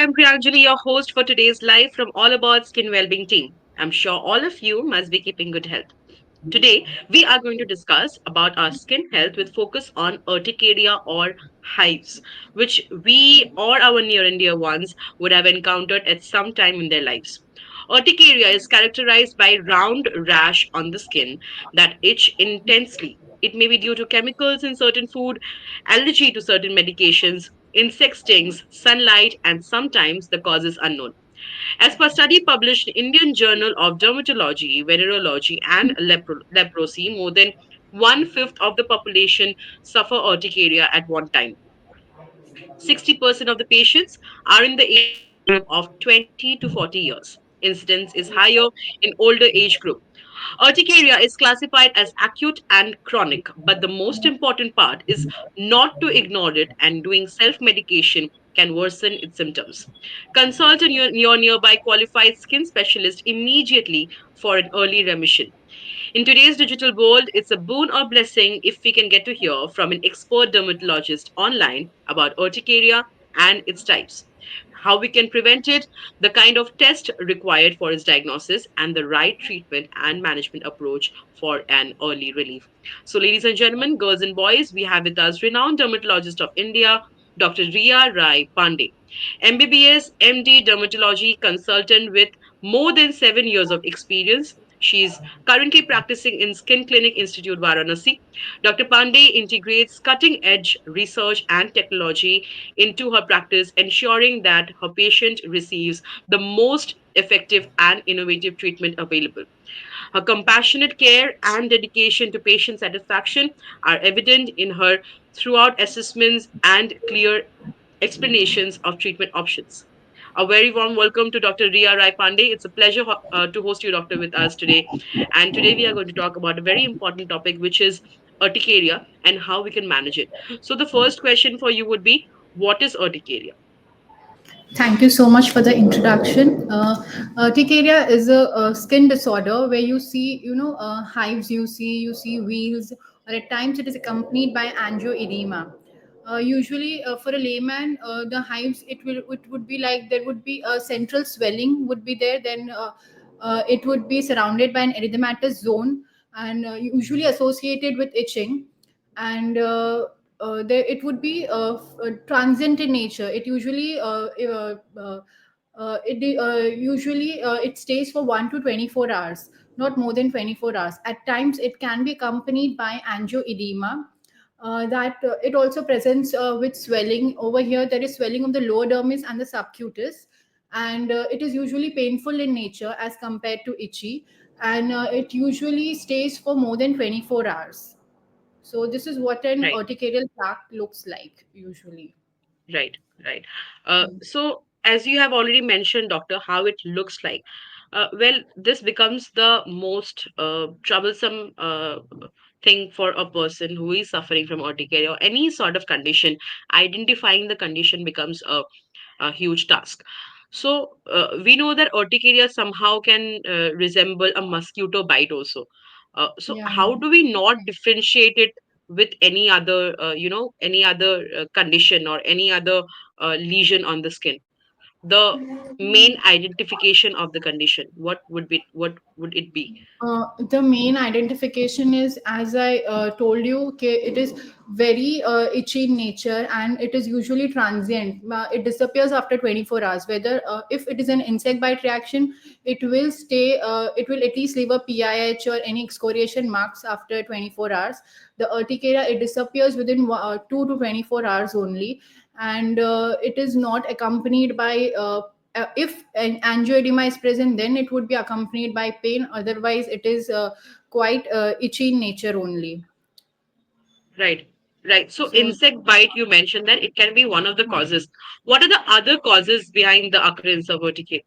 I'm Priyanjali, your host for today's live from All About Skin Wellbeing team. I'm sure all of you must be keeping good health. Today, we are going to discuss about our skin health with focus on urticaria or hives, which we or our near and dear ones would have encountered at some time in their lives. Urticaria is characterized by round rash on the skin that itch intensely. It may be due to chemicals in certain food, allergy to certain medications, insect stings, sunlight, and sometimes the cause is unknown. As per study published in Indian Journal of Dermatology, Venerology, and Leprosy, more than one-fifth of the population suffer urticaria at one time. 60% of the patients are in the age group of 20 to 40 years. Incidence is higher in older age group. Urticaria is classified as acute and chronic, but the most important part is not to ignore it, and doing self medication can worsen its symptoms. Consult your nearby qualified skin specialist immediately for an early remission. In today's digital world, it's a boon or blessing if we can get to hear from an expert dermatologist online about urticaria and its types, how we can prevent it, the kind of test required for its diagnosis, and the right treatment and management approach for an early relief. So, ladies and gentlemen, girls and boys, we have with us renowned dermatologist of India, Dr. Ria Rai Pandey, MBBS, MD, dermatology consultant with more than 7 years of experience. She's currently practicing in Skin Clinic Institute, Varanasi. Dr. Pandey integrates cutting edge research and technology into her practice, ensuring that her patient receives the most effective and innovative treatment available. Her compassionate care and dedication to patient satisfaction are evident in her throughout assessments and clear explanations of treatment options. A very warm welcome to Dr. Ria Rai Pandey. It's a pleasure to host you, Doctor, with us today. And today we are going to talk about a very important topic, which is urticaria and how we can manage it. So, the first question for you would be, what is urticaria? Thank you so much for the introduction. Urticaria is a skin disorder where you see, hives. You see wheals, or at times it is accompanied by angioedema. Usually, for a layman, the hives it would be like there would be a central swelling would be there. Then it would be surrounded by an erythematous zone and usually associated with itching and there it would be transient in nature. It usually it stays for 1 to 24 hours, not more than 24 hours. At times it can be accompanied by angioedema. That It also presents with swelling. Over here there is swelling of the lower dermis and the subcutis, and it is usually painful in nature as compared to itchy, and it usually stays for more than 24 hours. So this is what an Right, urticarial plaque looks like usually. right, right. So, as you have already mentioned, Doctor, how it looks like. Well, this becomes the most troublesome thing for a person who is suffering from urticaria or any sort of condition. Identifying the condition becomes a huge task. So, we know that urticaria somehow can resemble a mosquito bite also. So, Yeah. how do we not differentiate it with any other, any other condition or any other lesion on the skin? The main identification of the condition, what would it be? The main identification is, as I told you, okay, it is very itchy in nature and it is usually transient. It disappears after 24 hours. Whether if it is an insect bite reaction, it will stay. It will at least leave a PIH or any excoriation marks after 24 hours. The urticaria, it disappears within 2 to 24 hours only, and it is not accompanied by if an angioedema is present, then it would be accompanied by pain. Otherwise it is quite itchy in nature only. Right, right. So, So insect bite, you mentioned that it can be one of the causes. What are the other causes behind the occurrence of urticaria?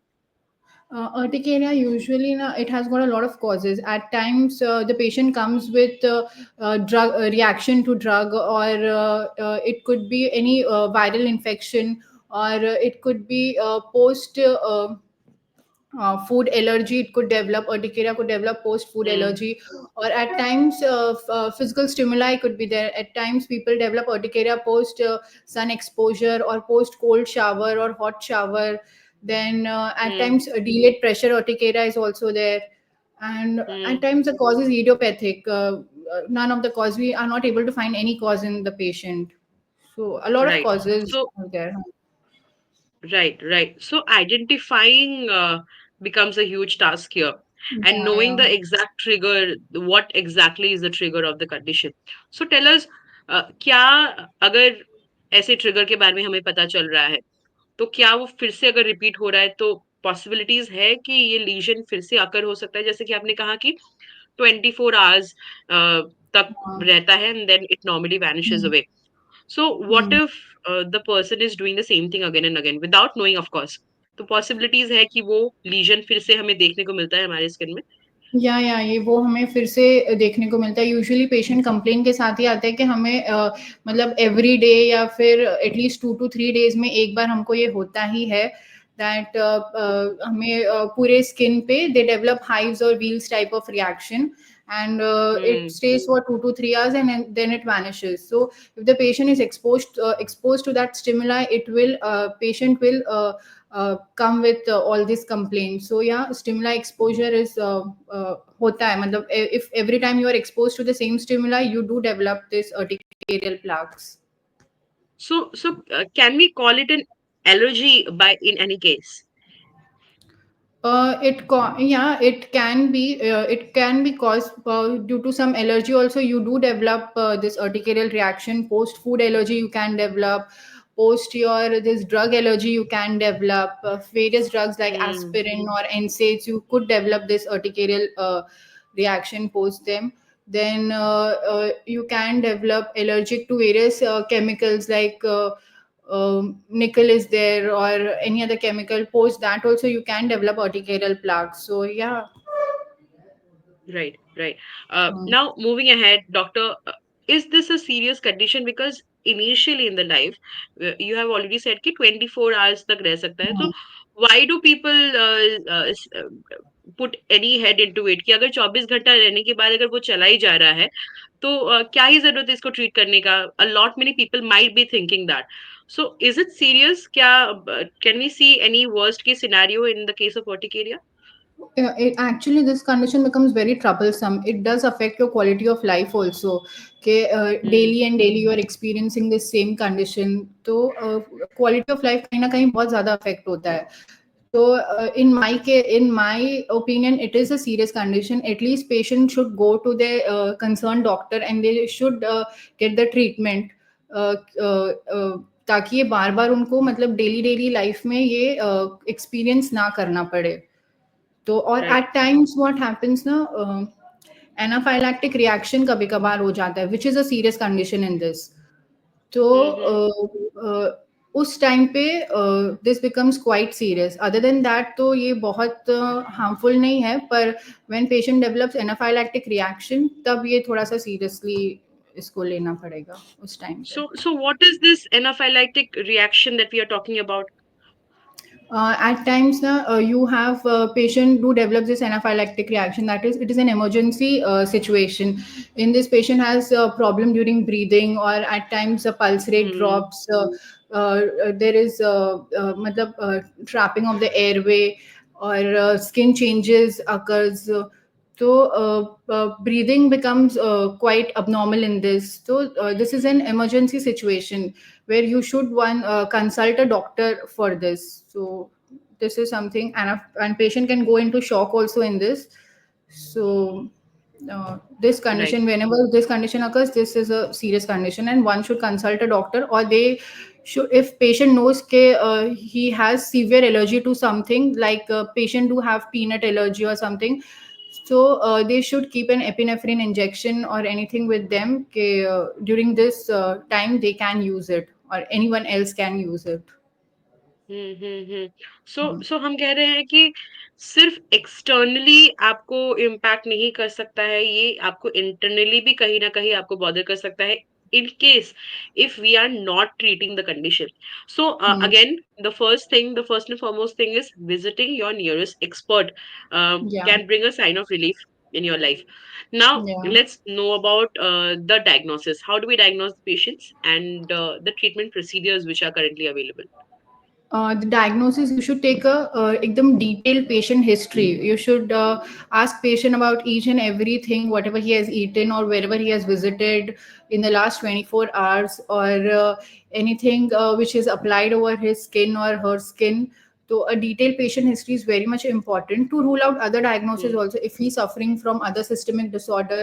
urticaria usually it has got a lot of causes. At times the patient comes with drug reaction to drug, or it could be any viral infection, or it could be post food allergy, it could develop, urticaria could develop post food Hmm. allergy, or at times physical stimuli could be there. At times people develop urticaria post sun exposure or post cold shower or hot shower. Then at Hmm. times delayed pressure urticaria is also there. And at Hmm. times the cause is idiopathic. None of the cause, we are not able to find any cause in the patient. So a lot of Right. causes So are there. right, right. So identifying becomes a huge task here, and Yeah, knowing yeah. the exact trigger, what exactly is the trigger of the condition. So tell us, क्या अगर ऐसे trigger के बारे में हमें पता चल रहा है, तो क्या वो फिर से अगर रिपीट हो रहा है, तो पॉसिबिलिटीज है कि ये लीजन फिर से आकर हो सकता है, जैसे कि आपने कहा कि 24 hours तक हाँ. रहता है and then it normally vanishes Hmm. away. So what Hmm. if the person is doing the same thing again and again without knowing, of course? तो पॉसिबिलिटीज है कि वो लीजन फिर से हमें देखने को मिलता है हमारे स्किन में. या ये वो हमें फिर से देखने को मिलता है। यूजुअली पेशेंट कंप्लेन के साथ ही आते हैं कि हमें मतलब एवरी डे या फिर एटलीस्ट 2 to 3 डेज में एक बार हमको ये होता ही है दैट हमें पूरे स्किन पे दे डेवलप हाइव्स और wheels type of reaction, and it Hmm. stays for 2 to 3 hours and then it vanishes. So if the patient is exposed to that stimuli, it will patient will come with all these complaints. So yeah, stimuli exposure is hota hai, matlab if every time you are exposed to the same stimuli, you do develop this urticarial plaques. So can we call it an allergy by in any case? Yeah, it can be caused due to some allergy. Also, you do develop this urticarial reaction. Post food allergy, you can develop. Post your this drug allergy, you can develop various drugs like Hmm. aspirin or NSAIDs. You could develop this urticarial reaction post them. Then you can develop allergic to various chemicals like nickel is there or any other chemical. Post that also you can develop urticarial plaques. So yeah. Right, right. Hmm. Now, moving ahead, doctor, is this a serious condition? Because initially in the life, you have already said कि 24 hours तक रह सकता है. Hmm. So, why do people put any head into it कि अगर 24 घंटा रहने के बाद अगर वो चला ही जा रहा है, तो क्या ही जरूरत है इसको ट्रीट करने का? A lot many people might be thinking that. So, is it serious? क्या can we see any worst case scenario in the case of urticaria? Actually this condition becomes very troublesome. It does affect your quality of life also. Okay, Hmm. daily and daily you are experiencing this same condition, तो quality of life कहीं ना कहीं बहुत ज़्यादा affect होता है. So in my opinion, it is a serious condition. At least patient should go to the concerned doctor and they should get the treatment. uh, uh, uh, ताकि ये बार बार उनको मतलब डेली डेली लाइफ में ये experience ना करना पड़े. तो और Right. At times what happens ना, एनाफाइलैक्टिक रिएक्शन कभी कभार हो जाता है which is a serious condition in this. तो Mm-hmm. उस टाइम पे this becomes quite serious. Other than that तो ये बहुत हार्मफुल नहीं है, पर when patient develops anaphylactic reaction तब ये थोड़ा सा सीरियसली इसको लेना पड़ेगा उस टाइम पे. So what is this anaphylactic reaction that we are talking about? At times you have patient do develop this anaphylactic reaction, that is it is an emergency situation. In this patient has a problem during breathing, or at times the pulse rate Hmm. drops. There is matlab, trapping of the airway, or skin changes occurs. So breathing becomes quite abnormal in this. So this is an emergency situation where you should one consult a doctor for this. So this is something, and patient can go into shock also in this. So this Right. condition, whenever this condition occurs, this is a serious condition, and one should consult a doctor, or they should, if patient knows he has severe allergy to something, like patient do have peanut allergy or something, so they should keep an epinephrine injection or anything with them. During this time, they can use it, or anyone else can use it. Hmm. Hmm. So हम कह रहे हैं कि सिर्फ externally आपको impact नहीं कर सकता है, ये आपको इंटरनली भी कहीं ना कहीं आपको बॉदर कर सकता है, in case if we are not treating the condition. So Hmm. again, the first and foremost thing is visiting your nearest expert Yeah. can bring a sign of relief in your life. Now Yeah. let's know about the diagnosis. How do we diagnose the patients and the treatment procedures which are currently available? The diagnosis, you should take a ekdam detailed patient history. You should ask patient about each and everything, whatever he has eaten or wherever he has visited in the last 24 hours, or anything which is applied over his skin or her skin. So a detailed patient history is very much important to rule out other diagnoses Hmm. also. If he's suffering from other systemic disorder,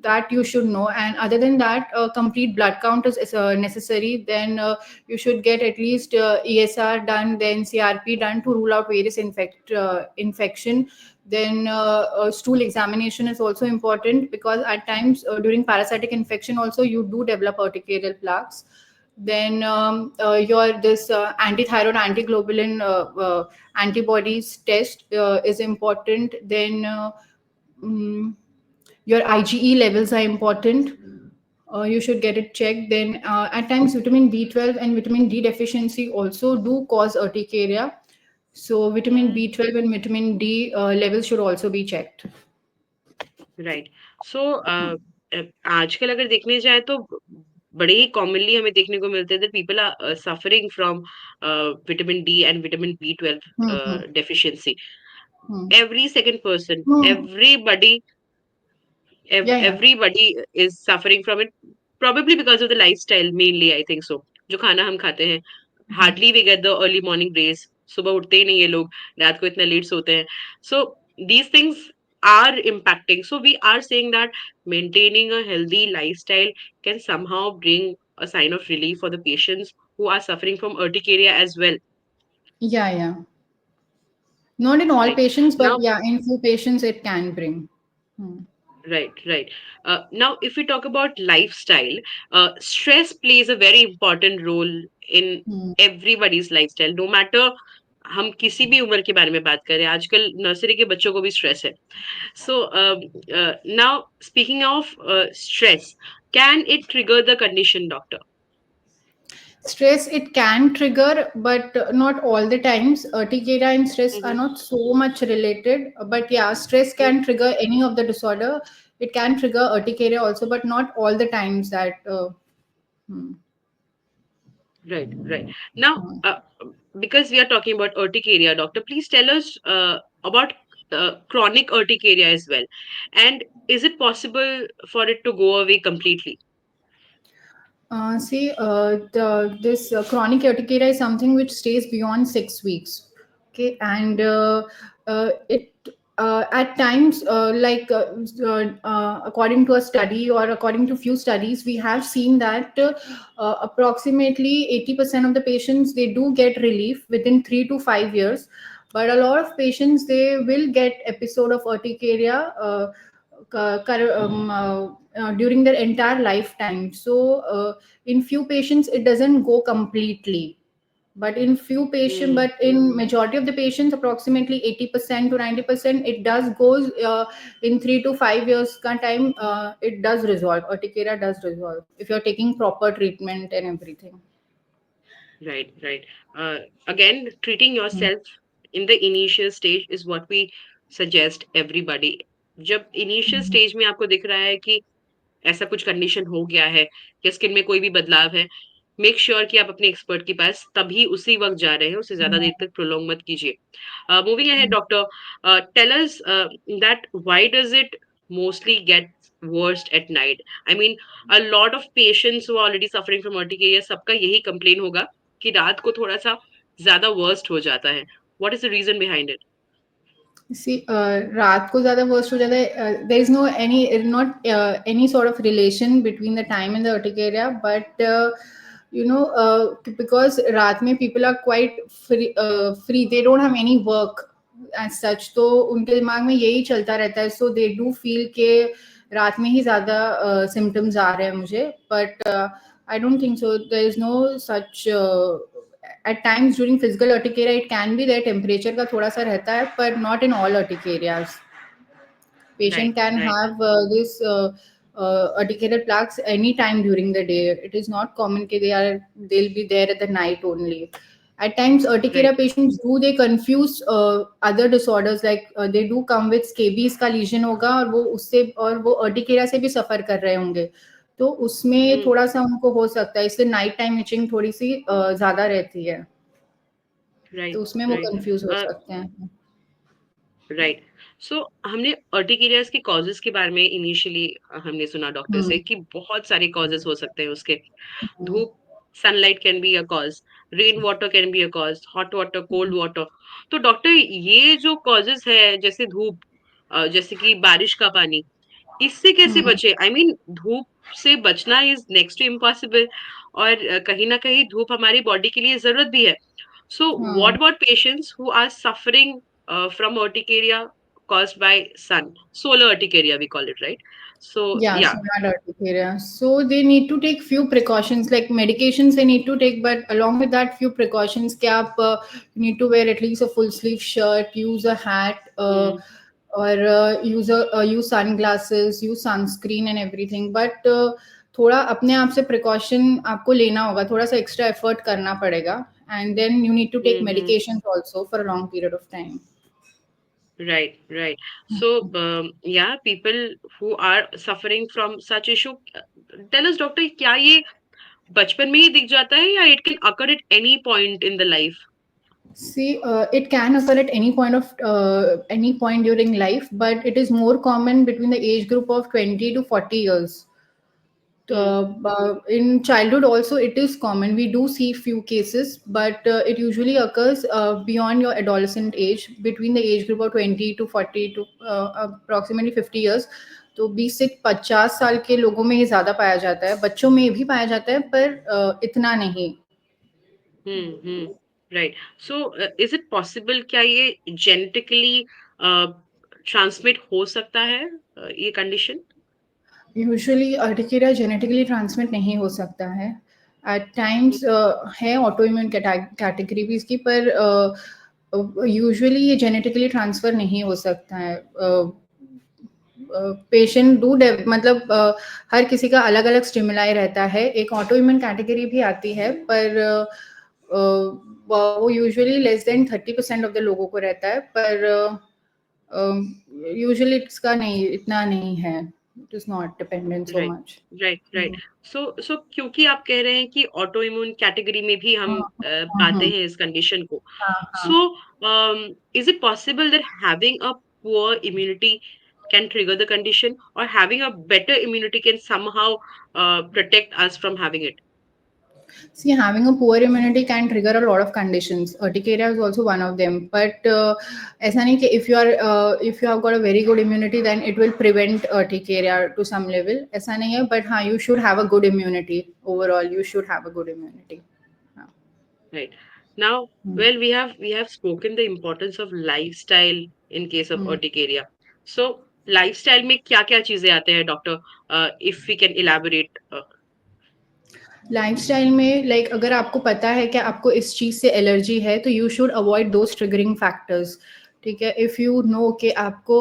that you should know. And other than that, complete blood count is necessary. Then you should get at least ESR done, then CRP done to rule out various infection. Then stool examination is also important, because at times during parasitic infection also you do develop urticarial plaques. Then your this antithyroid antiglobulin antibodies test is important. Then mm, your IgE levels are important. You should get it checked. Then at times vitamin B12 and vitamin D deficiency also do cause urticaria. So vitamin B12 and vitamin D levels should also be checked. Right so आजकल अगर देखने जाए तो बड़े ही commonly हमें देखने को मिलते हैं that people are suffering from vitamin D and vitamin B Hmm, 12 hmm, deficiency. hmm. Every second person, Hmm. Yeah, yeah. everybody is suffering from it, probably because of the lifestyle mainly, I think so. जो खाना हम खाते हैं, hardly we get the early morning rays. सुबह उठते ही नहीं ये लोग, रात को इतना लेट सोते हैं. So these things are impacting. So we are saying that maintaining a healthy lifestyle can somehow bring a sign of relief for the patients who are suffering from urticaria as well. Yeah, yeah. Not in all Right. patients, but Now, yeah, in few patients it can bring. Hmm. right, right. Now, if we talk about lifestyle, stress plays a very important role in Hmm. everybody's lifestyle, no matter हम किसी भी उम्र के बारे में बात करें आजकल नर्सरी के बच्चों को भी स्ट्रेस है so now speaking of stress can it trigger the condition doctor Stress, it can trigger, but not all the times. Urticaria and stress are not so much related. But yeah, stress can trigger any of the disorder. It can trigger urticaria also, but not all the times that. Hmm. right right now because we are talking about urticaria doctor please tell us about chronic urticaria as well and is it possible for it to go away completely. See, this chronic urticaria is something which stays beyond 6 weeks. Okay, and it at times, according to a study or according to few studies, we have seen that approximately 80% of the patients, they do get relief within 3 to 5 years, but a lot of patients, they will get episode of urticaria. During their entire lifetime. So, in few patients, it doesn't go completely. But in few patients, Hmm. but in majority of the patients, approximately 80% to 90%, it does goes in 3 to 5 years kind time. It does resolve. Urticaria does resolve if you're taking proper treatment and everything. Right, right. Again, treating Hmm. yourself in the initial stage is what we suggest everybody. जब initial Hmm. Stage में आपको दिख रहा है कि ऐसा कुछ condition हो गया है या स्किन में कोई भी बदलाव है मेक श्योर कि आप अपने एक्सपर्ट के पास तभी उसी वक्त जा रहे हैं उससे ज्यादा देर तक प्रोलॉन्ग मत कीजिए moving ahead doctor tell us that why does it mostly get worst at night. I mean, a lot of patients who are already suffering from urticaria सबका यही complain होगा कि रात को थोड़ा सा ज्यादा worst हो जाता है. What is the reason behind it? See, रात को ज़्यादा worst हो जाता है. There is no any not any sort of relation between the time and the urticaria, but because रात में people are quite free. They don't have any work as such. तो उनके दिमाग में यही चलता रहता है. So they do feel कि रात में ही ज़्यादा symptoms आ रहे हैं मुझे. But I don't think so. There is no such. At times during physical urticaria, it can be that temperature का थोड़ा सा रहता है, but not in all urticarias. Right, Patient can right. have this. urticarial plaques any time during the day. It is not common that they'll be there at the night only. At times urticaria Right. patients they confuse other disorders, like they do come with scabies का lesion होगा और वो urticaria से भी suffer कर रहे होंगे, तो उसमें Hmm. थोड़ा सा उनको हो सकता है, इसलिए नाइट टाइम इचिंग थोड़ी सी ज्यादा रहती है, Right. तो उसमें वो Right. कंफ्यूज हो Uh, सकते हैं. राइट. सो हमने अर्टिकेरियाज के कॉजेस के बारे में इनिशियली हमने सुना डॉक्टर से हम्म. कि बहुत सारे कॉजेस हो सकते हैं उसके. हम्म. धूप, sunlight can be a cause, rain water can be a cause, hot water, cold water. तो डॉक्टर, ये जो कॉजेस है जैसे धूप, जैसे कि बारिश का पानी, इससे कैसे हम्म. बचे? आई मीन, धूप से बचना इज नेक्स्ट टू इम्पॉसिबल. और कहीं ना कहीं धूप हमारी बॉडी के लिए जरूरत भी है. So, what hmm. about patients who are suffering from urticaria caused by sun? Solar urticaria, we call it, right? So, Yeah, yeah. sonar urticaria. So they need to take few precautions, like medications they need to take, but along with that, few precautions. कि आप need to wear at least a full sleeve shirt, use a hat, Hmm. or use sunglasses, use sunscreen and everything. But थोड़ा अपने आप से precaution आपको लेना होगा, थोड़ा सा extra effort करना पड़ेगा, and then you need to take Mm-hmm. medications also for a long period of time. Right, right. So, yeah, people who are suffering from such issue, tell us, doctor, क्या ये बचपन में ही दिख जाता है या it can occur at any point in the life? See, it can occur at any point during life, but it is more common between the age group of 20 to 40 years. Hmm. In childhood also it is common. We do see few cases, but it usually occurs beyond your adolescent age, between the age group of 20 to 40 to approximately 50 years. तो 20 से 50 साल के लोगों में ही ज़्यादा पाया जाता है, बच्चों में भी पाया जाता है, पर इतना नहीं. Hmm. Right. So, is it possible क्या ये genetically ट्रांसमिट हो सकता है, ये condition? Usually urticaria genetically transmit नहीं हो सकता है. एट टाइम्स है ऑटो इम्यून कैटेगरी भी इसकी, पर यूजुअली ये जेनेटिकली ट्रांसफर नहीं हो सकता है. पेशेंट मतलब हर किसी का अलग अलग स्टिमुलाई रहता है. एक ऑटो इम्यून कैटेगरी भी आती है, पर वो usually less than 30% of the लोगों को रहता है, पर यूजुअली इसका नहीं, इतना नहीं है. It is not dependent so right, much. Right, right. So क्योंकि आप कह रहे हैं कि ऑटो इम्यून कैटेगरी में भी हम हाँ, हाँ, पाते हाँ, हैं इस कंडीशन को. हाँ, हाँ. So is it possible that having a poor immunity can trigger the condition, or having a better immunity can somehow protect us from having it? See, having a poor immunity can trigger a lot of conditions. Urticaria is also one of them. But ऐसा नहीं कि if you have got a very good immunity, then it will prevent urticaria to some level. ऐसा नहीं है, but हाँ, you should have a good immunity. Overall, you should have a good immunity. हाँ. Right. Now, Hmm. well, we have spoken the importance of lifestyle in case of Hmm. urticaria. So, lifestyle में क्या-क्या चीजें आते हैं, doctor? If we can elaborate. Lifestyle में, like अगर आपको पता है कि आपको इस चीज़ से एलर्जी है, तो you should avoid those triggering factors. ठीक है, इफ़ यू नो कि आपको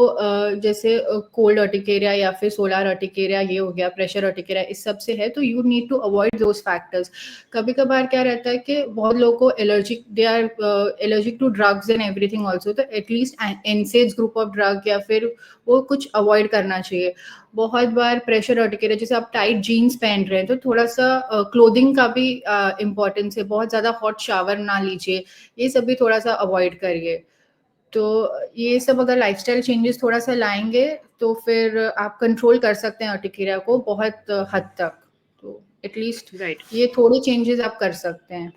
जैसे कोल्ड अर्टिकेरिया या फिर सोलार अर्टिकेरिया ये हो गया, प्रेशर अर्टिकेरिया, इस सब से है, तो you need to avoid those factors. कभी कभार क्या रहता है कि बहुत लोगों को allergic, they are allergic to drugs and everything also, तो at least NSAIDs group of drug या फिर वो कुछ अवॉइड करना चाहिए. बहुत बार प्रेशर अर्टिकेरिया, जैसे आप टाइट जीन्स पहन रहे हैं, तो थोड़ा सा क्लोथिंग का भी इम्पोर्टेंस है. बहुत ज़्यादा हॉट शावर ना लीजिए, ये सब भी थोड़ा सा अवॉइड करिए. तो ये सब अगर लाइफस्टाइल चेंजेस थोड़ा सा लाएंगे, तो फिर आप कंट्रोल कर सकते हैं अर्टिकेरिया को बहुत हद तक. तो एटलीस्ट Right, ये थोड़े चेंजेस आप कर सकते हैं.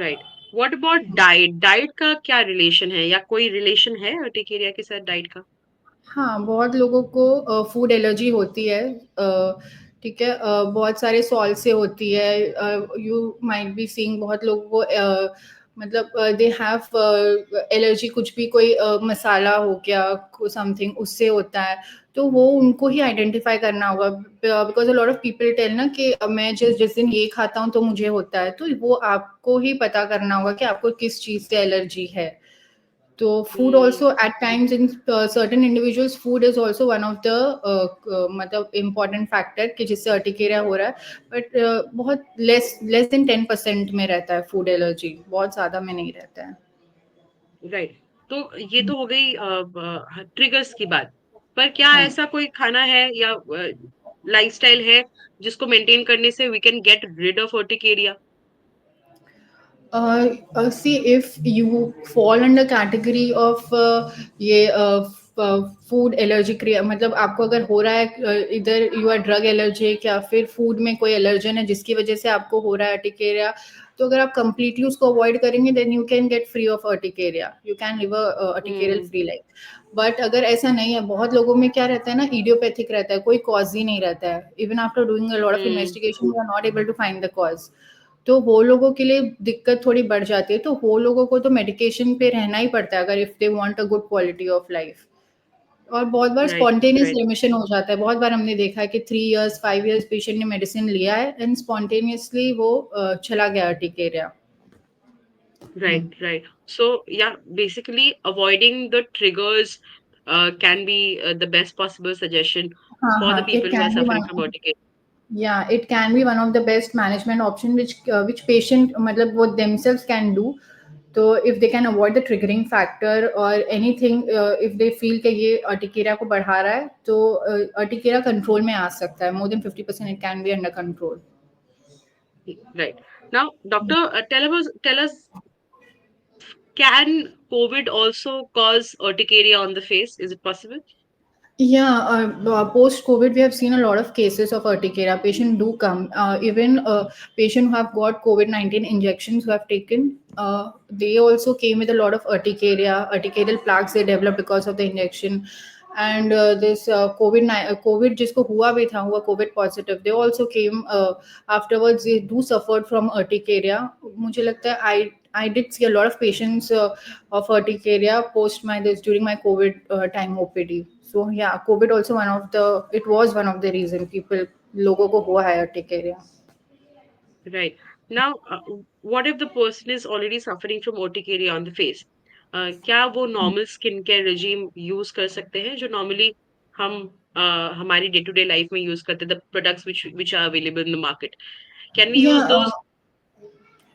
right. What about diet? Diet का क्या रिलेशन है, या कोई रिलेशन है अर्टिकेरिया के साथ डाइट का? हाँ, बहुत लोगों को फूड एलर्जी होती है. ठीक है, बहुत सारे सॉल्ट से होती है. यू माइट बी सीइंग बहुत लोगों को मतलब दे हैव एलर्जी, कुछ भी कोई मसाला हो गया, समथिंग उससे होता है. तो वो उनको ही आइडेंटिफाई करना होगा, because a lot of people tell ना कि मैं जिस दिन ये खाता हूँ तो मुझे होता है. तो वो आपको ही पता करना होगा कि आपको किस चीज़ से एलर्जी है. So food Hmm. also at times in certain individuals, food is also one of the मतलब important factor कि जिससे अर्टिकेरिया हो रहा है, but बहुत less than 10% में रहता है food allergy, बहुत ज़्यादा में नहीं रहता है. राइट। तो ये तो हो गई ट्रिगर्स की बात। पर क्या हाँ. ऐसा कोई खाना है या लाइफस्टाइल है जिसको मेंटेन करने से we can get rid of urticaria? See, if you fall under category of ये फूड एलर्जी क्रिया, मतलब आपको अगर हो रहा है इधर यू आर ड्रग एलर्जिक या फिर फूड में कोई एलर्जन है जिसकी वजह से आपको हो रहा है अर्टिकेरिया, तो अगर आप कंप्लीटली उसको अवॉइड करेंगे then you can get free of urticaria, you can live urticarial hmm. Free life. But अगर ऐसा नहीं है, बहुत लोगों में क्या रहता है ना, इडियोपैथिक रहता है, कोई कॉज ही नहीं रहता है, even after doing a lot of hmm. Investigation we are not able to find the cause. तो वो लोगों के लिए दिक्कत थोड़ी बढ़ जाती है, तो वो लोगों को तो मेडिकेशन पे रहना ही पड़ता है अगर if they want a good quality of life. और बहुत बार राइट, स्पॉन्टेनियस राइट, रिमिशन हो जाता है, बहुत बार हमने देखा है कि 3 इयर्स 5 इयर्स पेशेंट ने मेडिसिन लिया है एंड स्पॉन्टेनियसली वो चला गया अर्टिकेरिया. Right, right. सो या basically avoiding the triggers can be the best possible suggestion हाँ for हाँ, the it people who are can be suffering one. from urticaria. Yeah, it can be one of the best management option which patient मतलब वो themselves can do. तो if they can avoid the triggering factor or anything, if they feel कि ये urticaria को बढ़ा रहा है, तो अर्टिकेरिया कंट्रोल में आ सकता है, more than 50% it can be under control. Right. Now, doctor, tell us, can COVID also cause urticaria on the face? Is it possible? Yeah, post COVID, we have seen a lot of cases of urticaria. Patient do come, even patient who have got COVID-19 injections who have taken, they also came with a lot of urticaria, urticarial plaques they developed because of the injection. And this COVID जिसको हुआ भी था, हुआ COVID positive, they also came afterwards. They do suffered from urticaria. मुझे लगता है I did see a lot of patients of urticaria post my this during my COVID time OPD. So yeah, COVID also it was one of the reason people लोगों को हुआ है urticaria. Right. Now, what if the person is already suffering from urticaria on the face? क्या वो normal skincare regime use कर सकते हैं जो normally हम हमारी day to day life में use करते हैं, the products which are available in the market? Can we use Yeah, those?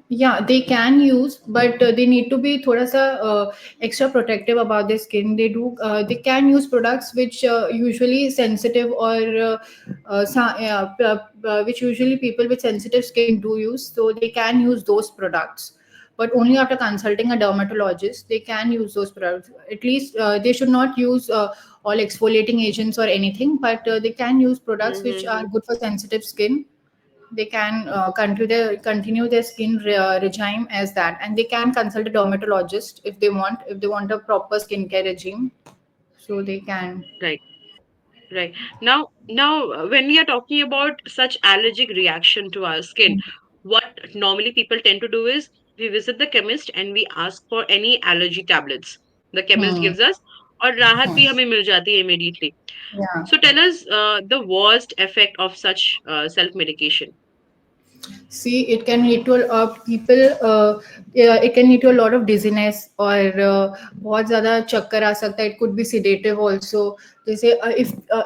yeah, they can use, but they need to be thoda sa extra protective about their skin. They can use products which usually sensitive or which usually people with sensitive skin do use. So they can use those products, but only after consulting a dermatologist they can use those products. At least they should not use all exfoliating agents or anything, but they can use products which are Mm-hmm. good for sensitive skin. They can continue their skin regime as that, and they can consult a dermatologist if they want a proper skincare regime, so they can. Right. Right. Now, when we are talking about such allergic reaction to our skin, what normally people tend to do is we visit the chemist and we ask for any allergy tablets. The chemist Hmm. gives us, और राहत Hmm. भी हमें मिल जाती है immediately. Yeah. So tell us the worst effect of such self-medication. See, it can lead to people. Yeah, it can lead to a lot of dizziness और बहुत ज़्यादा चक्कर आ सकता है. It could be sedative also. जैसे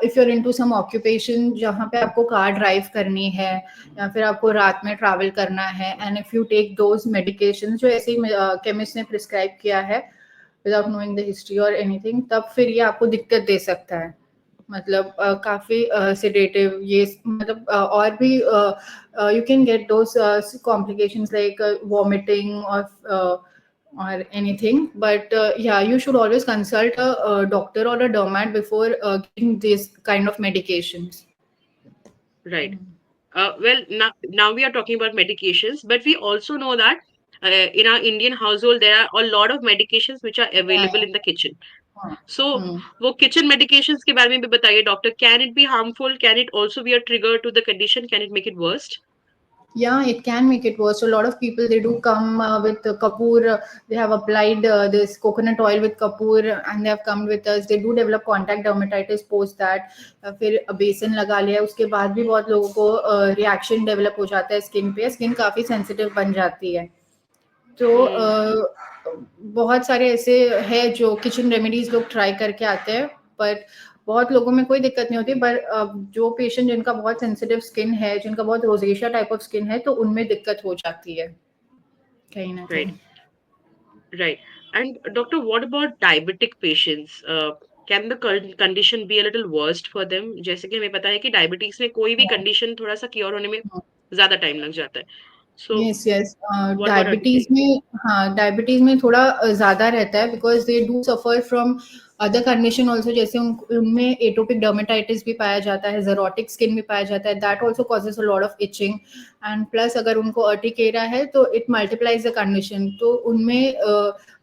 if you're into some occupation जहाँ पे आपको कार ड्राइव करनी है या फिर आपको रात में ट्रैवल करना है, and if you take those medications जो ऐसे ही केमिस्ट ने प्रिस्क्राइब किया है without knowing the history or anything, तब फिर ये आपको दिक्कत दे सकता है. मतलब काफी सेडेटिव ये मतलब और भी you can get those complications like vomiting or anything, but yeah, you should always consult a doctor or a dermat before getting this kind of medications. Right. Well, now we are talking about medications, but we also know that in our Indian household there are a lot of medications which are Yeah, available yeah. in the kitchen. हाँ. So Hmm. वो kitchen medications के बारे में भी बताइए doctor. Can it be harmful? Can it also be a trigger to the condition? Can it make it worse? Yeah, it can make it worse. So a lot of people they do come with kapoor. They have applied this coconut oil with kapoor, and they have come with us. They do develop contact dermatitis post that. फिर बेसन लगा लिया उसके बाद भी बहुत लोगों को रिएक्शन डेवलप हो जाता है स्किन पे. स्किन काफी सेंसिटिव बन जाती है. तो Hmm. बहुत सारे ऐसे हैं जो किचन रेमेडीज लोग ट्राई करके आते हैं, बट बहुत लोगों में कोई दिक्कत नहीं होती। पर जो पेशेंट जिनका बहुत सेंसिटिव स्किन है, जिनका बहुत रोजेशिया टाइप ऑफ स्किन है, तो उनमें दिक्कत हो जाती है कहीं ना Right. कहीं। Right. And doctor, what about diabetic patients? Can the condition be a little worst for them? जैसे कि हमें पता है कि डायबिटीज में कोई भी कंडीशन थोड़ा सा क्योर होने में ज्यादा टाइम लग जाता है. So yes yes, what about diabetes urticaria? में, हाँ डायबिटीज में थोड़ा ज़्यादा रहता है, because they do suffer from other condition also, जैसे उनमें एटोपिक डर्मेटाइटिस भी पाया जाता है, जेरोटिक स्किन भी पाया जाता है, that also causes a lot of itching. And plus अगर उनको अर्टिकेरिया है तो इट मल्टीप्लाइज द कंडीशन, तो उनमें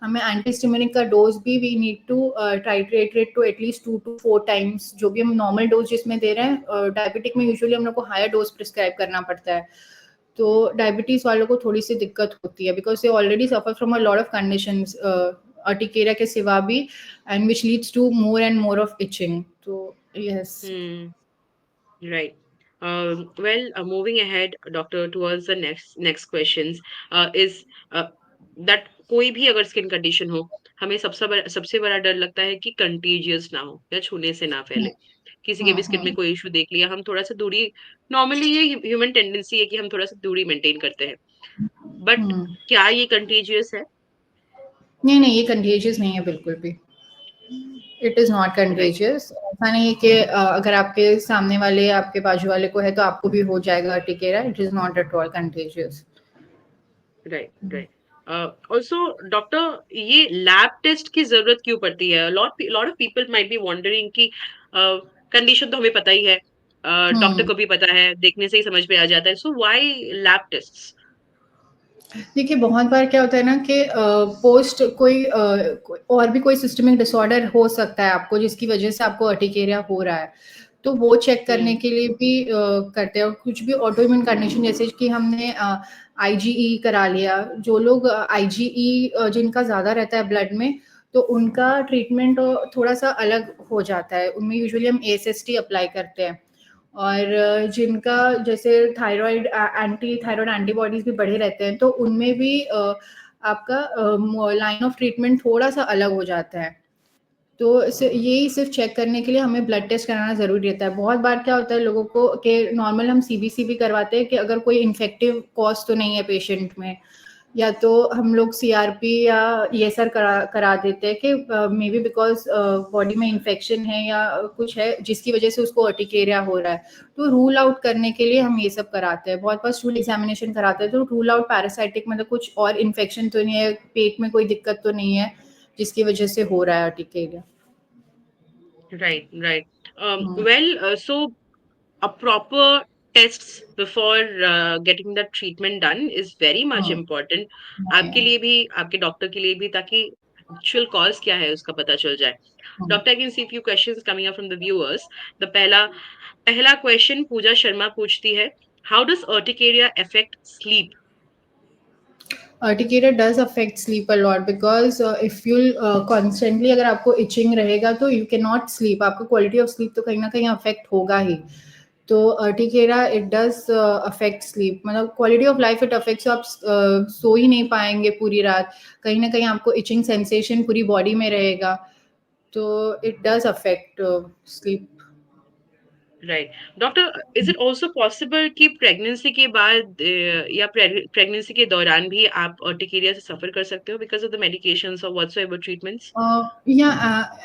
हमें एंटीस्टिमिनिक का डोज भी we need to titrate it to at least 2 to 4 times, जो भी हम नॉर्मल डोज जिसमें दे रहे हैं। डायबिटिक में यूजुअली हम लोग को हायर डोज प्रिस्क्राइब करना पड़ता है, तो डायबिटीज वालों को थोड़ी सी दिक्कत होती है, because they already suffer from a lot of conditions urticaria के सिवा भी, and which leads to more and more of itching. तो yes. Hmm. Right. Moving ahead, doctor, towards the next questions, is that कोई भी अगर skin condition हो, हमें सबसे बड़ा डर लगता है कि कंटीजियस ना हो या छूने से ना फैले. किसी के भी स्किन में कोई इशू देख लिया, हम थोड़ा सा दूरी, नॉर्मली ये ह्यूमन टेंडेंसी है कि हम थोड़ा सा दूरी मेंटेन करते हैं. बट क्या ये कंटीजियस है? नहीं नहीं, ये कंटेजियस नहीं है बिल्कुल भी। It is not right. Contagious. ऐसा नहीं है कि अगर आपके सामने वाले आपके बाजू वाले को है तो आपको भी हो जाएगा urticaria. It is not at all contagious. Right. Right. Also doctor, ये लैब टेस्ट की जरूरत क्यों पड़ती है? Lot of people might be wondering कि कंडीशन तो हमें पता ही है, डॉक्टर हम्म को भी पता है, देखने से ही समझ में आ जाता है, सो व्हाई लैब टेस्ट्स? देखिए, बहुत बार क्या होता है ना कि पोस्ट और भी कोई सिस्टमिक डिसऑर्डर हो सकता है आपको, जिसकी वजह से आपको अर्टिकेरिया हो रहा है, तो वो चेक करने हम्म. के लिए भी करते हैं। और कुछ भी ऑटो इम्यून कंडीशन, जैसे कि हमने आईजीई करा लिया, जो लोग आईजीई जिनका ज़्यादा रहता है ब्लड में, तो उनका ट्रीटमेंट थोड़ा सा अलग हो जाता है। उनमें यूजुअली हम एएसएसटी अप्लाई करते हैं। और जिनका जैसे थायराइड, एंटी थायराइड एंटीबॉडीज भी बढ़े रहते हैं, तो उनमें भी आपका लाइन ऑफ ट्रीटमेंट थोड़ा सा अलग हो जाता है। तो यही सिर्फ चेक करने के लिए हमें ब्लड टेस्ट कराना ज़रूरी रहता है। बहुत बार क्या होता है लोगों को कि नॉर्मल हम सीबीसी भी करवाते हैं कि अगर कोई इन्फेक्टिव कॉज तो नहीं है पेशेंट में, या तो हम लोग सीआरपी या ईएसआर करा देते हैं कि मे बी बिकॉज बॉडी में इन्फेक्शन है या कुछ है जिसकी वजह से उसको अर्टिकेरिया हो रहा है। तो रूल आउट करने के लिए हम ये सब कराते हैं। बहुत बार स्टूल एग्जामिनेशन कराते हैं तो रूल आउट पैरासाइटिक, मतलब कुछ और इन्फेक्शन तो नहीं है, पेट में कोई दिक्कत तो नहीं है जिसकी वजह से हो रहा है urticaria. Right. Right. Hmm, so a proper tests before getting the treatment done is very much hmm, important. आपके हम्म, लिए भी, आपके डॉक्टर के लिए भी, ताकि एक्चुअल कॉज क्या है उसका पता चल जाए. Hmm. Doctor, I can see few questions coming up from the viewers. The पहला पहला क्वेश्चन पूजा शर्मा पूछती है, how does urticaria affect sleep? Urticaria does affect sleep a lot, because if you constantly अगर आपको इचिंग रहेगा तो यू कैन नॉट स्लीप, आपका quality of sleep तो कहीं ना कहीं अफेक्ट होगा ही। तो urticaria it does affect sleep, मतलब quality of life it affects. आप सो ही नहीं पाएंगे पूरी रात, कहीं ना कहीं आपको इचिंग सेंसेशन पूरी बॉडी में रहेगा, तो it does affect sleep. Right. Doctor, is it also possible कि प्रेगनेंसी के बाद या प्रेगनेंसी के दौरान भी आप अर्टिकेरिया से सफर कर सकते हो बिकॉज ऑफ द मेडिकेशंस और व्हाटसोएवर ट्रीटमेंट्स?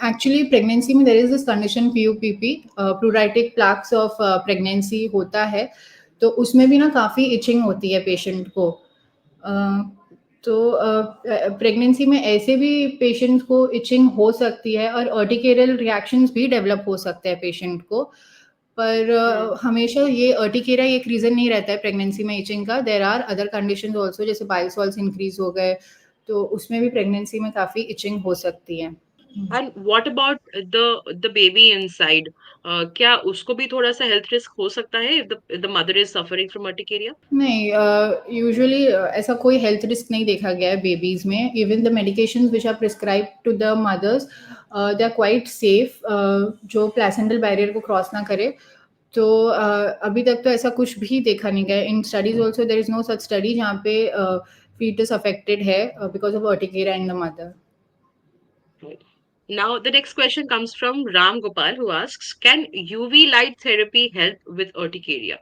एक्चुअली प्रेगनेंसी में there is this condition PUPP, pruritic plaques of pregnancy होता है, तो उसमें भी ना काफ़ी इचिंग होती है पेशेंट को। uh, तो प्रेगनेंसी में ऐसे भी पेशेंट को इचिंग हो सकती है और अर्टिकेरियल रिएक्शंस भी डेवलप हो सकते हैं पेशेंट को। पर हम्म. हमेशा ये अर्टिकेरिया एक रीज़न नहीं रहता है प्रेगनेंसी में इचिंग का। There are other conditions also, जैसे बाइल सॉल्ट्स इंक्रीज हो गए, तो उसमें भी प्रेगनेंसी में काफ़ी इचिंग हो सकती है। And what about the baby inside? क्या उसको भी थोड़ा सा हेल्थ रिस्क हो सकता है if the mother is suffering from urticaria? नहीं, यूजुअली ऐसा कोई हेल्थ रिस्क नहीं देखा गया है बेबीज में। Even the medications which are prescribe to the mothers, they are quite safe, जो प्लेसेंटल बैरियर को क्रॉस ना करे। तो अभी तक तो ऐसा कुछ भी देखा नहीं गया। In studies also there is no such study जहाँ पे fetus affected hair because of urticaria in the mother. Right. Now, the next question comes from Ram Gopal, who asks, can UV light therapy help with urticaria?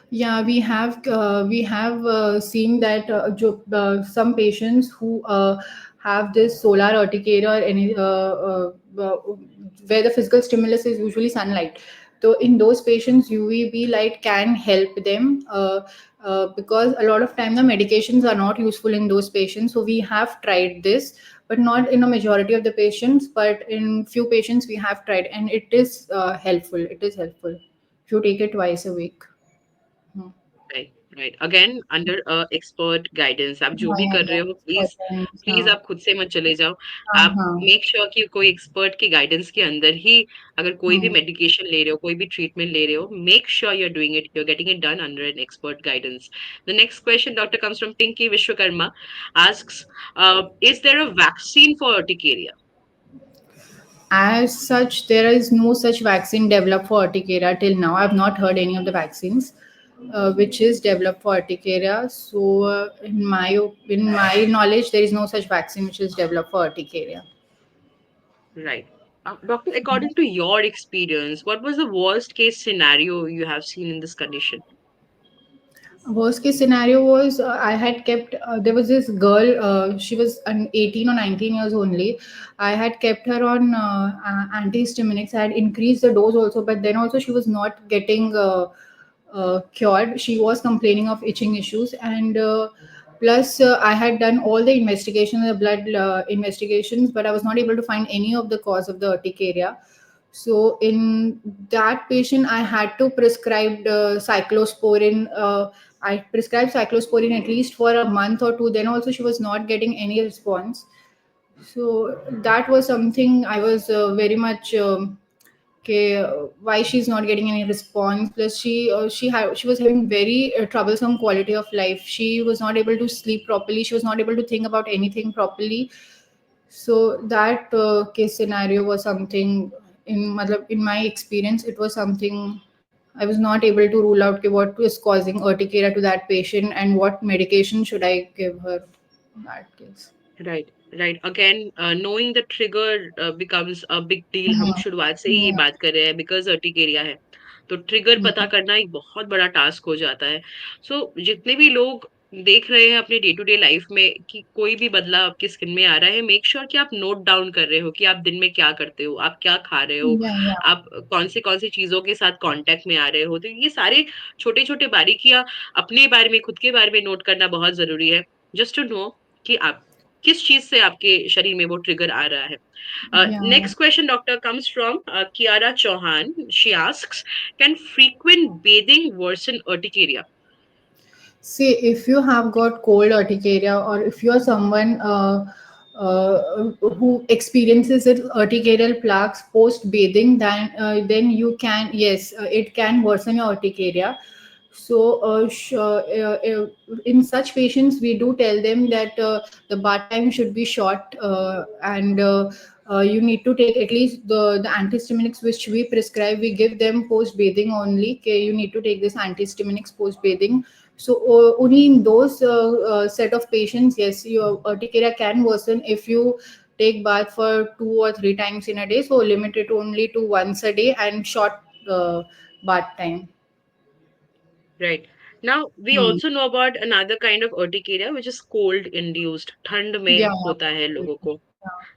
Yeah, we have seen that some patients who have this solar urticaria or any where the physical stimulus is usually sunlight. So in those patients, UVB light can help them because a lot of time the medications are not useful in those patients. So we have tried this, but not in a majority of the patients. But in few patients, we have tried, and it is helpful. It is helpful if you take it twice a week. Hmm. Right right again under expert guidance आप जो हाँ, भी yeah, कर रहे yeah. हो please Patterns, please हाँ, आप खुद से मत चले जाओ हाँ, आप हाँ, मेक श्योर कि कोई एक्सपर्ट की गाइडेंस के अंदर ही अगर कोई भी हाँ. मेडिकेशन ले रहे हो कोई भी ट्रीटमेंट ले रहे हो make sure you are doing it you are getting it done under an expert guidance the next question doctor comes from Pinky Vishwakarma asks is there a vaccine for urticaria? As such, there is no such vaccine developed for urticaria till now. I've not heard any of the vaccines which is developed for urticaria. So, in my knowledge, there is no such vaccine which is developed for urticaria. Right. Doctor, according to your experience, what was the worst case scenario you have seen in this condition? Worst case scenario was I had kept there was this girl, she was 18 or 19 years only. I had kept her on antihistaminics. I had increased the dose also, but then also she was not getting cured. She was complaining of itching issues, and plus I had done all the investigations, the blood investigations, but I was not able to find any of the cause of the urticaria. So in that patient, I had to prescribe cyclosporin. I prescribed cyclosporin at least for a month or two. Then also she was not getting any response. So that was something I was very much okay. Why she's not getting any response? Plus she was having very troublesome quality of life. She was not able to sleep properly. She was not able to think about anything properly. So that case scenario was something in my experience it was something I was not able to rule out कि what is causing urticaria to that patient and what medication should I give her in that case. Right right again knowing the trigger becomes a big deal हम हाँ, शुरुआत से ही ये yeah, बात कर रहे हैं बिकॉज अर्टिकेरिया है तो ट्रिगर पता yeah, करना एक बहुत बड़ा टास्क हो जाता है सो जितने भी लोग देख रहे हैं अपने डे टू डे लाइफ में कि कोई भी बदलाव आपकी स्किन में आ रहा है मेक श्योर कि आप नोट डाउन कर रहे हो कि आप दिन में क्या करते हो आप क्या खा रहे हो yeah, yeah, आप कौन सी चीजों के साथ कांटेक्ट में आ रहे हो तो ये सारे छोटे छोटे बारीकियां अपने बारे में खुद के बारे में नोट करना बहुत जरूरी है जस्ट टू नो कि आप किस चीज से आपके शरीर में वो ट्रिगर आ रहा है yeah. Next question doctor comes from Kiara Chauhan she asks can frequent bathing worsen urticaria See, if you have got cold urticaria, or if you are someone who experiences it, urticarial plaques post bathing, then you can, yes, it can worsen your urticaria. So, in such patients, we do tell them that the bath time should be short, and you need to take at least the antihistaminics which we prescribe. We give them post bathing only. Okay, you need to take this antihistaminics post bathing. So only in those set of patients, yes, your urticaria can worsen if you take bath for 2 or 3 times in a day. So limit it only to once a day and short uh, bath time. Right now we Hmm. Also know about another kind of urticaria which is cold induced ठंड में Yeah, होता है yeah, लोगों को yeah,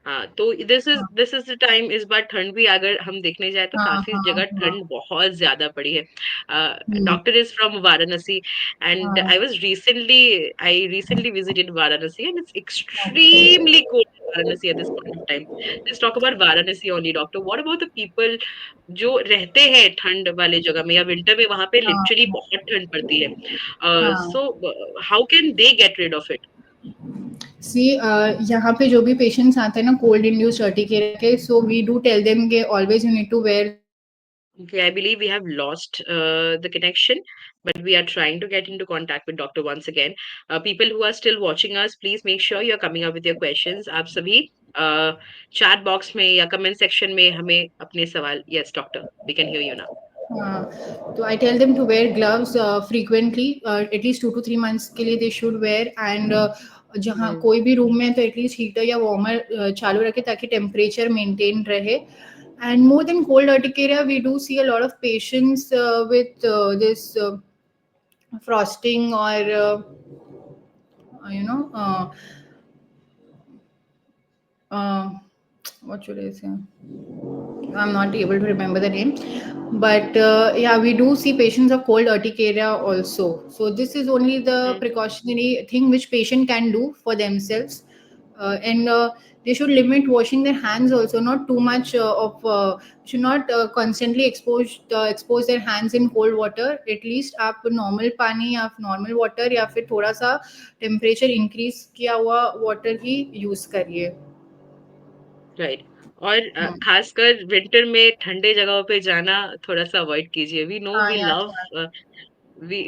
हाँ तो this is the time इस बार ठंड भी अगर हम देखने जाए तो हाँ, काफी हाँ, जगह हाँ, ठंड बहुत ज्यादा पड़ी है hmm, doctor is from Varanasi and हाँ, I recently visited Varanasi and it's okay. Extremely cold Varanasi at this point of time let's talk about Varanasi only doctor what about the people जो रहते हैं ठंड वाले जगह में या विंटर में वहां पे हाँ, लिटरली बहुत ठंड पड़ती है हाँ. So how can they get rid of it see यहाँ पे जो भी पेशेंट्स आते हैं ना कोल्ड इंड्यूस्ड अर्टिकेरिया के, so we do tell them के always you need to wear. Okay, I believe we have lost the connection, but we are trying to get into contact with doctor once again. People who are still watching us, please make sure you're coming up with your questions. आप सभी chat box में या comment section में हमें अपने सवाल. Yes, doctor, we can hear you now. तो I tell them to wear gloves frequently, at least 2 to 3 months के लिए दे शुड वेयर, एंड जहाँ Hmm. कोई भी रूम में तो एटलीस्ट हीटर या वार्मर चालू रखे ताकि टेम्परेचर मेंटेन रहे. And more than cold urticaria, we do see a lot of patients with this frosting, or you know, uh, what should I say? I'm not able to remember the name, but yeah, we do see patients of cold urticaria also. So this is only the Hmm. precautionary thing which patient can do for themselves, and they should limit washing their hands also. Not too much of should not constantly expose their hands in cold water. At least आप normal पानी या normal water या फिर थोड़ा सा temperature increase किया हुआ water ही use करिए. राइट। और Hmm. खासकर विंटर में ठंडे जगहों पे जाना थोड़ा सा अवॉइड कीजिए। वी नो हाँ वी या love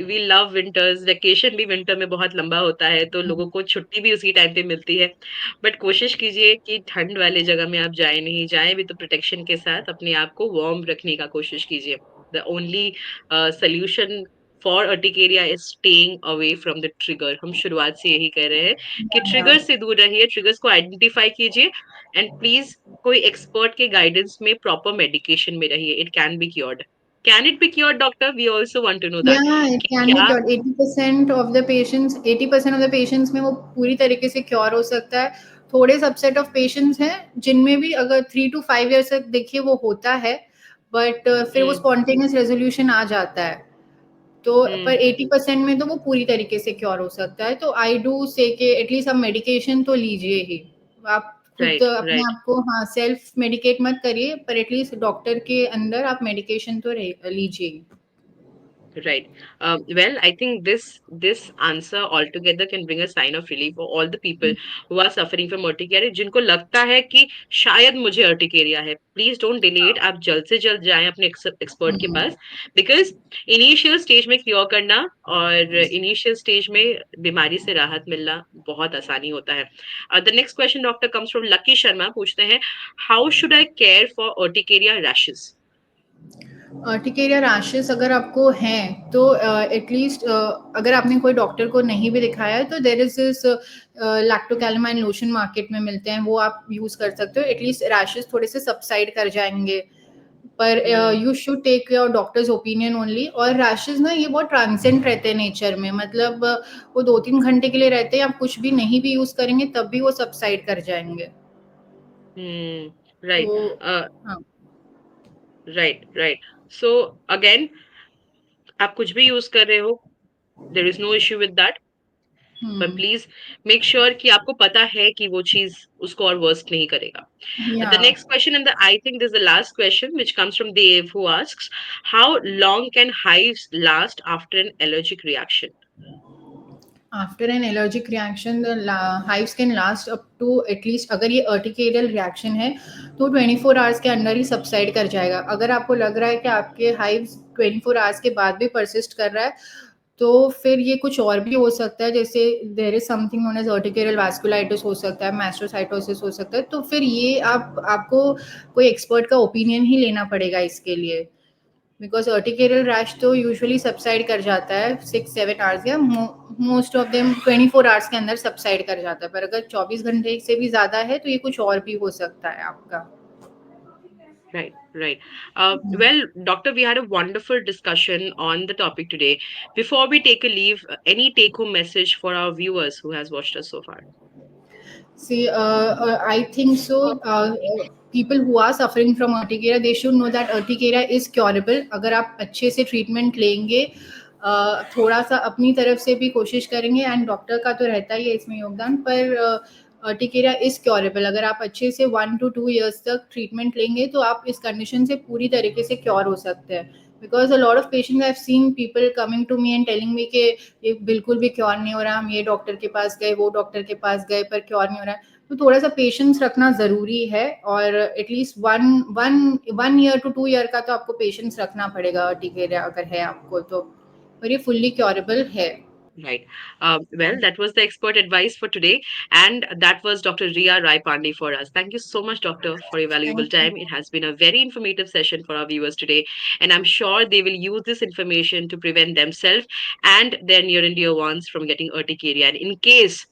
we love winters, vacation भी विंटर में बहुत लंबा होता है तो लोगों को छुट्टी भी उसी टाइम पे मिलती है। बट कोशिश कीजिए कि ठंड वाले जगह में आप जाए नहीं, जाए भी तो प्रोटेक्शन के साथ अपने आप को वार्म रखने का कोशिश कीजिए। The only solution for urticaria is staying away from the trigger. हम शुरुआत से यही कह रहे हैं कि ट्रिगर से दूर रहिए, ट्रिगर्स को आइडेंटिफाई कीजिए एंड प्लीज कोई एक्सपर्ट के गाइडेंस में प्रॉपर मेडिकेशन में रहिए। It can be cured. Can it be cured doctor? We also want to know that Yeah, it कि can be क्या। cured. 80% of the patients, 80% of the patients में वो पूरी तरीके से क्योर हो सकता है. थोड़े सबसेट ऑफ पेशेंट्स हैं जिनमें भी अगर 3 to 5 years तक देखिए वो होता है, बट फिर वो हुँ, स्पॉन्टेनियस रेजोल्यूशन आ जाता है. तो पर हुँ, 80% में तो वो पूरी तरीके से क्योर हो सकता है. तो आई डू से कि एटलीस्ट आप मेडिकेशन तो लीजिए ही. आप खुद राइट, अपने राइट। आप को हाँ सेल्फ मेडिकेट मत करिए, पर एटलीस्ट डॉक्टर के अंदर आप मेडिकेशन तो लीजिए ही. Right. Well, I think this answer altogether can bring a sign of relief for all the people who are suffering from urticaria, जिनको लगता है कि शायद मुझे urticaria है. Please don't delay it. आप जल्द से जल्द जाएं अपने एक्सपर्ट के हम्म. पास, because इनिशियल स्टेज में क्योर करना और इनिशियल स्टेज में बीमारी से राहत मिलना बहुत आसानी होता है. The next question doctor comes from lucky Sharma, पूछते हैं how should I care for urticaria rashes? Urticaria rashes अगर आपको हैं तो एटलीस्ट अगर आपने कोई डॉक्टर को नहीं भी दिखाया है तो देर is this Lacto Calamine lotion market में मिलते हैं, वो आप यूज कर सकते हो. एटलीस्ट रैशेस थोड़े से सबसाइड कर जाएंगे, पर hmm, you should take your doctor's opinion only. और रैशेस ना ये बहुत ट्रांसेंट रहते हैं नेचर में, मतलब वो 2-3 घंटे के लिए रहते हैं, आप कुछ भी नहीं भी यूज करेंगे तब भी वो सबसाइड कर जाएंगे. राइट, तो हाँ. Right, right. सो अगेन, आप कुछ भी यूज कर रहे हो, there is no issue with that, पर हम्म. प्लीज मेक श्योर कि आपको पता है कि वो चीज उसको और वर्स्ट नहीं करेगा. या The next question, and I think this is the last question, which comes from Dave, who asks, how long can hives last after an allergic reaction? After an allergic reaction the hives can last up to at least, अगर ये urticarial reaction है तो 24 hours के अंदर ही subside कर जाएगा. अगर आपको लग रहा है कि आपके हाइव्स 24 आवर्स के बाद भी परसिस्ट कर रहा है तो फिर ये कुछ और भी हो सकता है, जैसे there is something known as urticarial vasculitis हो सकता है, मैस्ट्रोसाइटोसिस हो सकता है. तो फिर ये आपको कोई एक्सपर्ट का ओपिनियन ही लेना पड़ेगा इसके लिए, बिकॉज अर्टिकेरियल रैश तो यूजुअली सबसाइड कर जाता है 6-7 आवर्स, या मोस्ट ऑफ देम 24 आवर्स के अंदर सबसाइड कर जाता है. पर अगर 24 घंटे से भी ज़्यादा है तो ये कुछ और भी हो सकता है आपका. Right, right. Well, doctor, we had a wonderful discussion on the topic today. Before we take a leave, any take-home message for our viewers who has watched us so far? See, I think so. People who are suffering from urticaria, they should know that urticaria is curable. अगर आप अच्छे से treatment लेंगे, थोड़ा सा अपनी तरफ से भी कोशिश करेंगे, एंड डॉक्टर का तो रहता ही है इसमें योगदान, पर अर्टिकेरिया इज क्योरेबल. अगर आप अच्छे से 1 to 2 years तक ट्रीटमेंट लेंगे तो आप इस कंडीशन से पूरी तरीके से क्योर हो सकते हैं. Because a lot of patients I have seen people coming to me and telling me कि ये बिल्कुल भी क्योर नहीं हो रहा, हम ये डॉक्टर के पास गए, वो डॉक्टर के पास गए, पर क्योर नहीं हो रहा है. तो थोड़ा सा पेशेंस रखना ज़रूरी है, और at least one one 1 year to 2 year का तो आपको पेशेंस रखना पड़ेगा अर्टिकेरिया अगर है आपको तो. पर ये फुल्ली क्योरेबल है. Right. Well, that was the expert advice for today. And that was Dr. Ria Rai Pandey for us. Thank you so much, Doctor, for your valuable Thank you. time. It has been a very informative session for our viewers today. And I'm sure they will use this information to prevent themselves and their near and dear ones from getting urticaria. And in case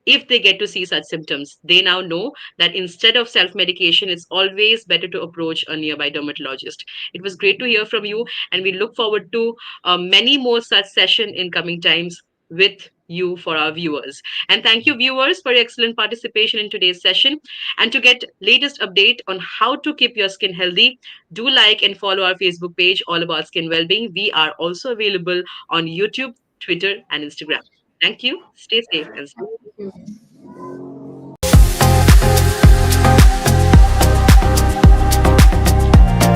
if they get to see such symptoms, they now know that instead of self medication, it's always better to approach a nearby dermatologist. It was great to hear from you, and we look forward to many more such sessions in coming times with you for our viewers. And thank you, viewers, for your excellent participation in today's session. And to get latest update on how to keep your skin healthy, do like and follow our Facebook page, All About Skin Wellbeing. We are also available on YouTube, Twitter, and Instagram. Thank you. Stay safe and stay. Thank you.